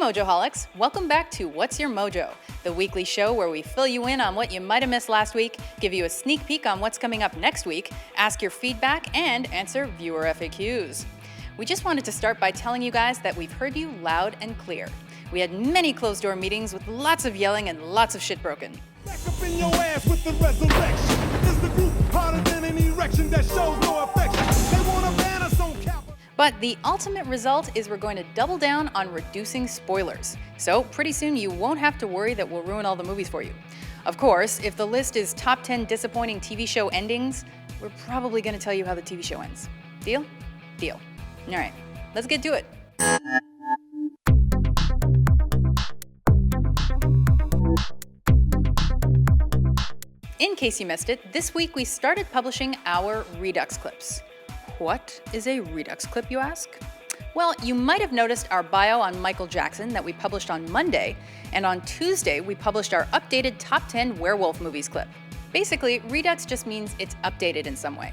Mojoholics, welcome back to What's Your Mojo, the weekly show where we fill you in on what you might have missed last week, give you a sneak peek on what's coming up next week, ask your feedback, and answer viewer FAQs. We just wanted to start by telling you guys that we've heard you loud and clear. We had many closed-door meetings with lots of yelling and lots of shit broken. Back up in your ass with the resurrection. Is the group harder than an erection that shows no affection? They wanna ban us on Capitol. But the ultimate result is we're going to double down on reducing spoilers. So pretty soon you won't have to worry that we'll ruin all the movies for you. Of course, if the list is top 10 disappointing TV show endings, we're probably going to tell you how the TV show ends. Deal? Deal. All right, let's get to it. In case you missed it, this week we started publishing our Redux clips. What is a Redux clip, you ask? Well, you might have noticed our bio on Michael Jackson that we published on Monday, and on Tuesday we published our updated top 10 werewolf movies clip. Basically, Redux just means it's updated in some way.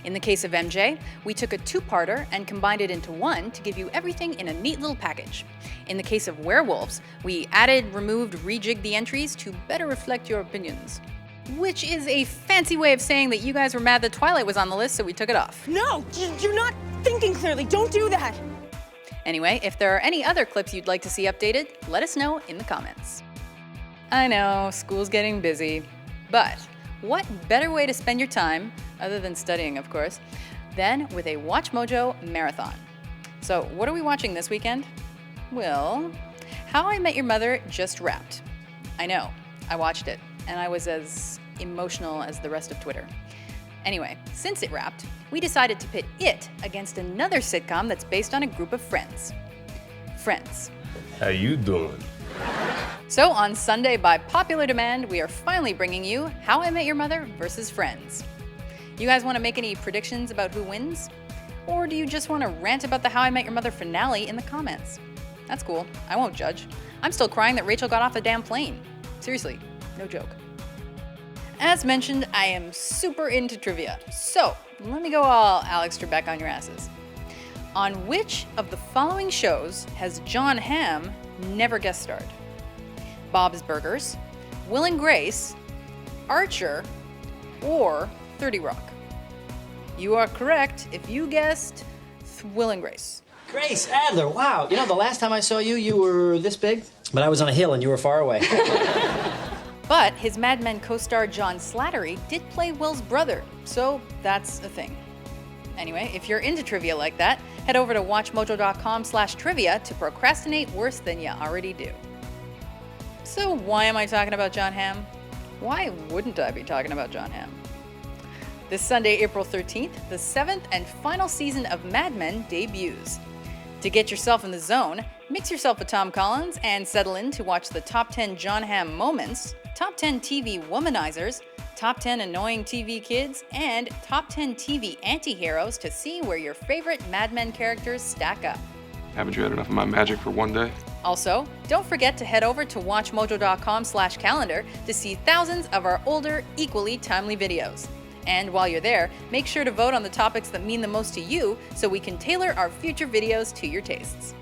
In the case of MJ, we took a two-parter and combined it into one to give you everything in a neat little package. In the case of werewolves, we added, removed, rejigged the entries to better reflect your opinions. Which is a fancy way of saying that you guys were mad that Twilight was on the list, so we took it off. No, you're not thinking clearly. Don't do that. Anyway, if there are any other clips you'd like to see updated, let us know in the comments. I know, school's getting busy, but what better way to spend your time, other than studying of course, than with a WatchMojo marathon. So what are we watching this weekend? Well, How I Met Your Mother just wrapped. I know, I watched it, and I was as emotional as the rest of Twitter. Anyway, since it wrapped, we decided to pit it against another sitcom that's based on a group of friends. Friends. How you doing? So on Sunday, by popular demand, we are finally bringing you How I Met Your Mother versus Friends. You guys want to make any predictions about who wins? Or do you just want to rant about the How I Met Your Mother finale in the comments? That's cool, I won't judge. I'm still crying that Rachel got off the damn plane. Seriously, no joke. As mentioned, I am super into trivia, so let me go all Alex Trebek on your asses. On which of the following shows has Jon Hamm never guest starred? Bob's Burgers, Will and Grace, Archer, or 30 Rock? You are correct if you guessed Will and Grace. Grace Adler, wow. You know, the last time I saw you, you were this big, but I was on a hill and you were far away. But his Mad Men co-star John Slattery did play Will's brother, so that's a thing. Anyway, if you're into trivia like that, head over to WatchMojo.com/trivia to procrastinate worse than you already do. So why am I talking about Jon Hamm? Why wouldn't I be talking about Jon Hamm? This Sunday, April 13th, the 7th and final season of Mad Men debuts. To get yourself in the zone, mix yourself a Tom Collins and settle in to watch the top 10 Jon Hamm moments, top 10 TV womanizers, top 10 annoying TV kids, and top 10 TV anti-heroes to see where your favorite Mad Men characters stack up. Haven't you had enough of my magic for one day? Also, don't forget to head over to WatchMojo.com/calendar to see thousands of our older, equally timely videos. And while you're there, make sure to vote on the topics that mean the most to you so we can tailor our future videos to your tastes.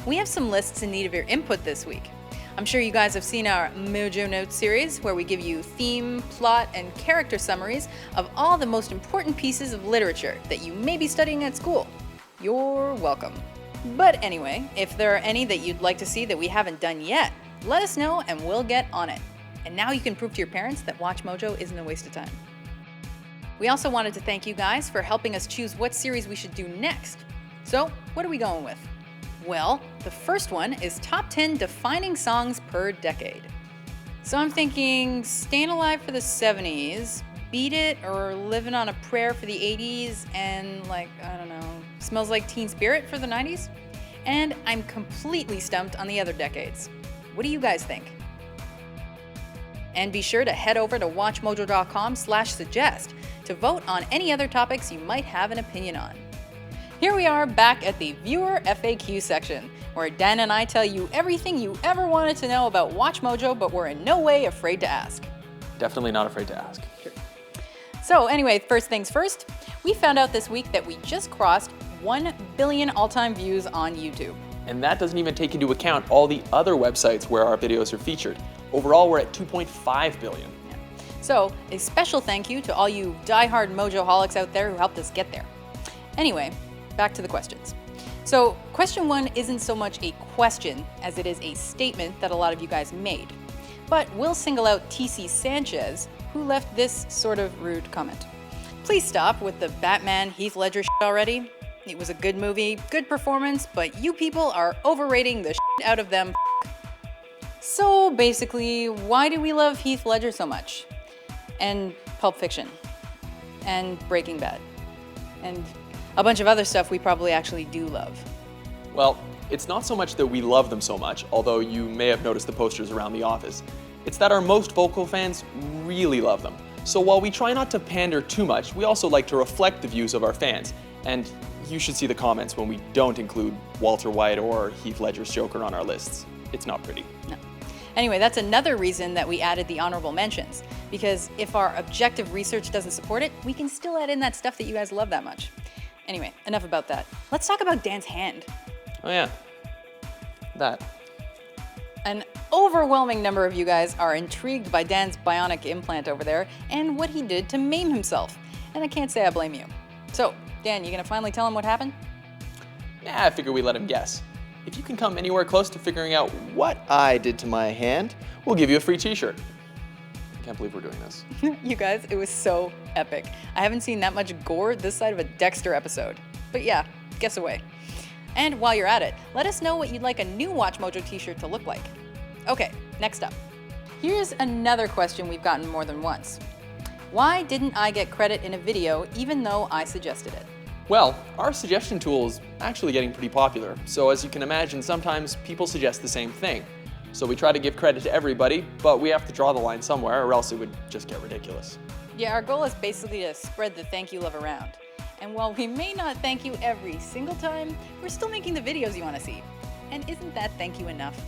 We have some lists in need of your input this week. I'm sure you guys have seen our Mojo Notes series where we give you theme, plot, and character summaries of all the most important pieces of literature that you may be studying at school. You're welcome. But anyway, if there are any that you'd like to see that we haven't done yet, let us know and we'll get on it. And now you can prove to your parents that WatchMojo isn't a waste of time. We also wanted to thank you guys for helping us choose what series we should do next. So, what are we going with? Well, the first one is top 10 defining songs per decade. So I'm thinking Staying Alive for the 70s, Beat It or Living on a Prayer for the 80s, and Smells Like Teen Spirit for the 90s. And I'm completely stumped on the other decades. What do you guys think? And be sure to head over to WatchMojo.com/suggest to vote on any other topics you might have an opinion on. Here we are back at the viewer FAQ section, where Dan and I tell you everything you ever wanted to know about WatchMojo, but we're in no way afraid to ask. Definitely not afraid to ask. Sure. So anyway, first things first, we found out this week that we just crossed 1 billion all-time views on YouTube. And that doesn't even take into account all the other websites where our videos are featured. Overall, we're at 2.5 billion. So, a special thank you to all you die-hard Mojoholics out there who helped us get there. Anyway, back to the questions. So, question 1 isn't so much a question as it is a statement that a lot of you guys made. But we'll single out TC Sanchez, who left this sort of rude comment. Please stop with the Batman Heath Ledger shit already. It was a good movie, good performance, but you people are overrating the shit out of them. So basically, why do we love Heath Ledger so much? And Pulp Fiction, and Breaking Bad, and a bunch of other stuff we probably actually do love. Well, it's not so much that we love them so much, although you may have noticed the posters around the office. It's that our most vocal fans really love them. So while we try not to pander too much, we also like to reflect the views of our fans. And you should see the comments when we don't include Walter White or Heath Ledger's Joker on our lists. It's not pretty. No. Anyway, that's another reason that we added the honorable mentions. Because if our objective research doesn't support it, we can still add in that stuff that you guys love that much. Anyway, enough about that. Let's talk about Dan's hand. Oh yeah, that. An overwhelming number of you guys are intrigued by Dan's bionic implant over there and what he did to maim himself. And I can't say I blame you. So, Dan, you gonna finally tell him what happened? Yeah, I figure we let him guess. If you can come anywhere close to figuring out what I did to my hand, we'll give you a free t-shirt. I can't believe we're doing this. You guys, it was so epic. I haven't seen that much gore this side of a Dexter episode. But yeah, guess away. And while you're at it, let us know what you'd like a new WatchMojo t-shirt to look like. Okay, next up. Here's another question we've gotten more than once. Why didn't I get credit in a video even though I suggested it? Well, our suggestion tool is actually getting pretty popular, so as you can imagine, sometimes people suggest the same thing. So we try to give credit to everybody, but we have to draw the line somewhere or else it would just get ridiculous. Yeah, our goal is basically to spread the thank you love around. And while we may not thank you every single time, we're still making the videos you want to see. And isn't that thank you enough?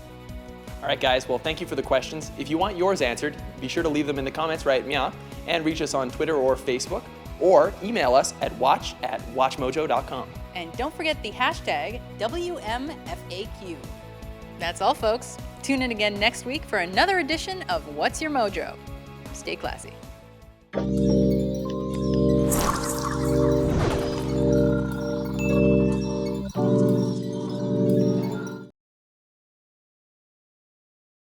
All right, guys, well, thank you for the questions. If you want yours answered, be sure to leave them in the comments right now and reach us on Twitter or Facebook, or email us at watch@WatchMojo.com. And don't forget the hashtag WMFAQ. That's all, folks. Tune in again next week for another edition of What's Your Mojo? Stay classy.